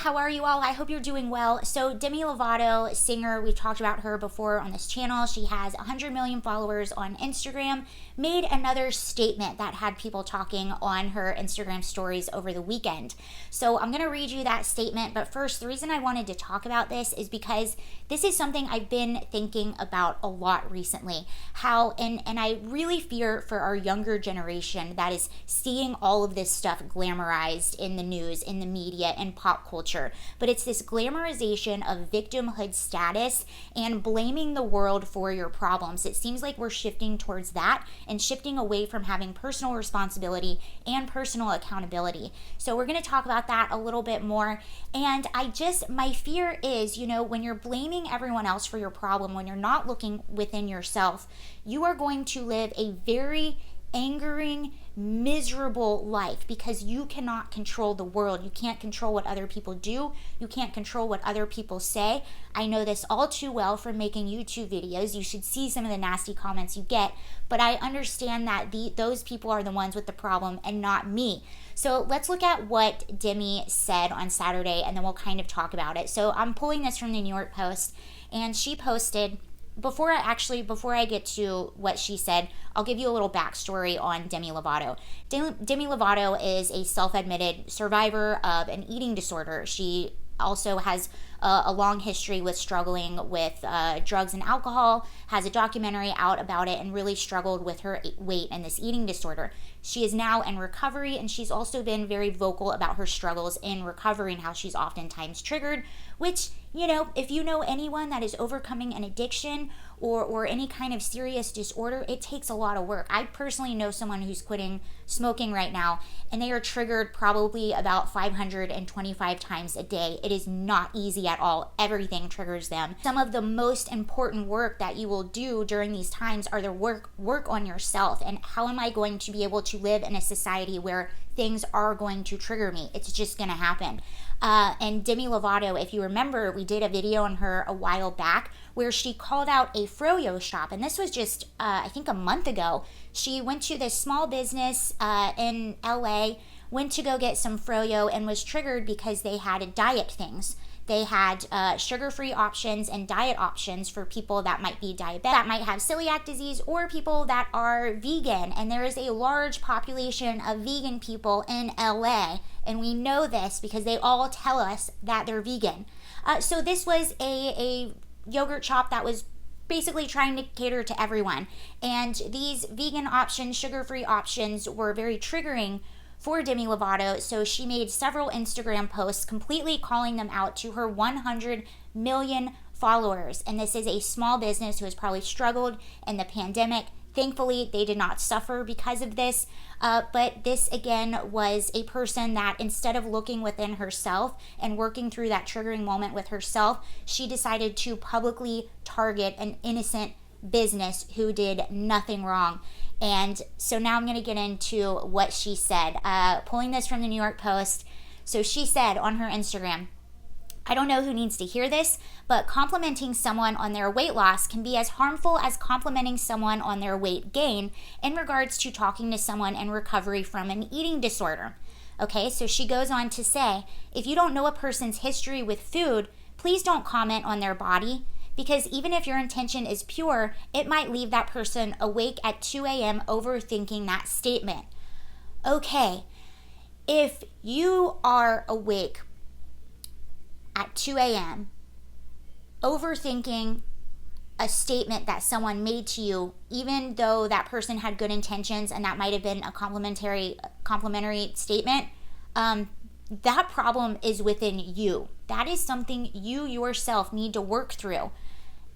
how are you all? I hope you're doing well. So Demi Lovato, singer, we've talked about her before on this channel. She has 100 million followers on Instagram, made another statement that had people talking on her Instagram stories over the weekend. So I'm going to read you that statement, but first, the reason I wanted to talk about this is because this is something I've been thinking about a lot recently. And I really fear for our younger generation that is seeing all of this stuff glamorized in the news, in the media, and pop culture. But it's this glamorization of victimhood status and blaming the world for your problems. It seems like we're shifting towards that and shifting away from having personal responsibility and personal accountability. So we're going to talk about that a little bit more. And my fear is, when you're blaming everyone else for your problem, when you're not looking within yourself, you are going to live a very angering, miserable life because you cannot control the world. You can't control what other people do. You can't control what other people say. I know this all too well from making YouTube videos. You should see some of the nasty comments you get, but I understand that those people are the ones with the problem and not me. So let's look at what Demi said on Saturday, and then we'll kind of talk about it. So I'm pulling this from the New York Post, and she posted, before I get to what she said, I'll give you a little backstory on Demi Lovato. Demi Lovato is a self-admitted survivor of an eating disorder. She also has a long history with struggling with drugs and alcohol, has a documentary out about it, and really struggled with her weight and this eating disorder. She is now in recovery, and she's also been very vocal about her struggles in recovery and how she's oftentimes triggered, which, if you know anyone that is overcoming an addiction or any kind of serious disorder, it takes a lot of work. I personally know someone who's quitting smoking right now, and they are triggered probably about 525 times a day. It is not easy at all. Everything triggers them. Some of the most important work that you will do during these times are the work on yourself. And how am I going to be able to live in a society where things are going to trigger me? It's just going to happen. And Demi Lovato, if you remember, we did a video on her a while back where she called out a froyo shop. And this was just, I think, a month ago. She went to this small business in LA, went to go get some froyo, and was triggered because they had diet things. They had sugar-free options and diet options for people that might be diabetic, that might have celiac disease, or people that are vegan. And there is a large population of vegan people in LA, and we know this because they all tell us that they're vegan. So this was a yogurt shop that was basically trying to cater to everyone. And these vegan options, sugar-free options, were very triggering for Demi Lovato, so she made several Instagram posts completely calling them out to her 100 million followers. And this is a small business who has probably struggled in the pandemic. Thankfully, they did not suffer because of this. But this, again, was a person that, instead of looking within herself and working through that triggering moment with herself, she decided to publicly target an innocent business who did nothing wrong. And so now I'm going to get into what she said. Pulling this from the New York Post. So she said on her Instagram, "I don't know who needs to hear this, but complimenting someone on their weight loss can be as harmful as complimenting someone on their weight gain in regards to talking to someone in recovery from an eating disorder." Okay, so she goes on to say, "If you don't know a person's history with food, please don't comment on their body. Because even if your intention is pure, it might leave that person awake at 2 a.m. overthinking that statement." Okay, if you are awake at 2 a.m. overthinking a statement that someone made to you, even though that person had good intentions and that might have been a complimentary statement, that problem is within you. That is something you yourself need to work through.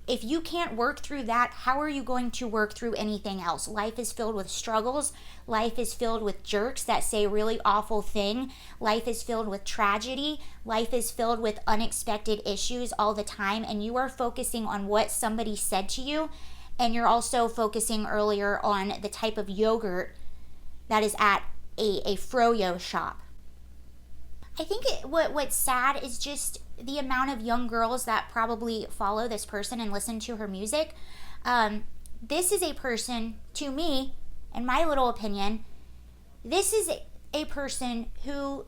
If you can't work through that, how are you going to work through anything else? Life is filled with struggles. Life is filled with jerks that say really awful things. Life is filled with tragedy. Life is filled with unexpected issues all the time, and you are focusing on what somebody said to you, and you're also focusing earlier on the type of yogurt that is at a froyo shop. I think what's sad is just the amount of young girls that probably follow this person and listen to her music. This is a person, to me, in my little opinion, this is a person who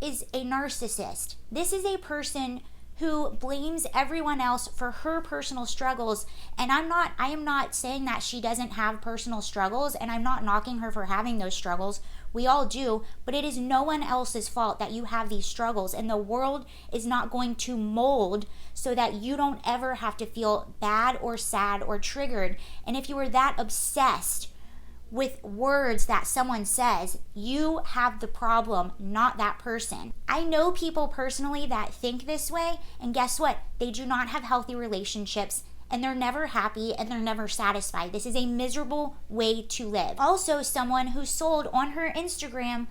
is a narcissist. This is a person who blames everyone else for her personal struggles. And I am not saying that she doesn't have personal struggles, and I'm not knocking her for having those struggles. We all do, but it is no one else's fault that you have these struggles, and the world is not going to mold so that you don't ever have to feel bad or sad or triggered. And if you were that obsessed with words that someone says, you have the problem, not that person. I know people personally that think this way, and guess what? They do not have healthy relationships, and they're never happy, and they're never satisfied. This is a miserable way to live. Also, someone who sold on her Instagram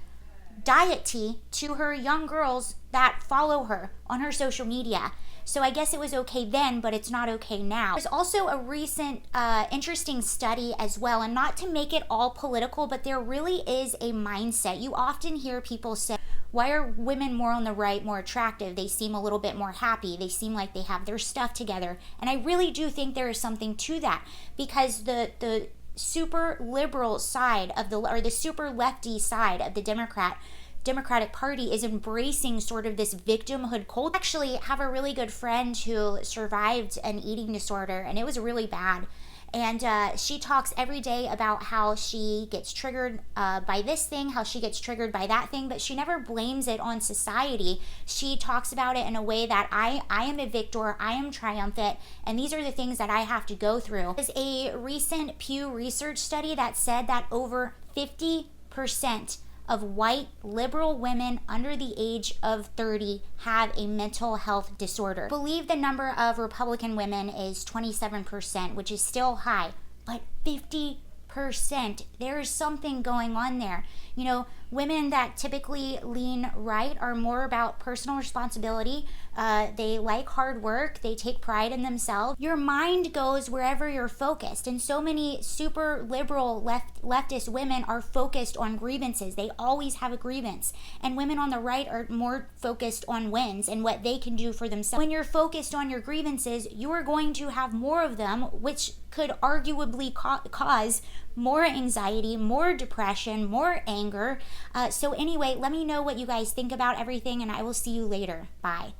diet tea to her young girls that follow her on her social media. So I guess it was okay then, but it's not okay now. There's also a recent interesting study as well, and not to make it all political, but there really is a mindset. You often hear people say, why are women more on the right more attractive? They seem a little bit more happy. They seem like they have their stuff together. And I really do think there is something to that, because the super liberal side of the super lefty side of the Democratic Party is embracing sort of this victimhood culture. I actually have a really good friend who survived an eating disorder, and it was really bad. And she talks every day about how she gets triggered by this thing, how she gets triggered by that thing, but she never blames it on society. She talks about it in a way that I am a victor, I am triumphant, and these are the things that I have to go through. There's a recent Pew Research study that said that over 50% of white liberal women under the age of 30 have a mental health disorder. I believe the number of Republican women is 27%, which is still high, but 50%, there is something going on there. You know, women that typically lean right are more about personal responsibility. They like hard work. They take pride in themselves. Your mind goes wherever you're focused. And so many super liberal leftist women are focused on grievances. They always have a grievance. And women on the right are more focused on wins and what they can do for themselves. When you're focused on your grievances, you are going to have more of them, which could arguably cause more anxiety, more depression, more anger. So anyway, let me know what you guys think about everything, and I will see you later. Bye.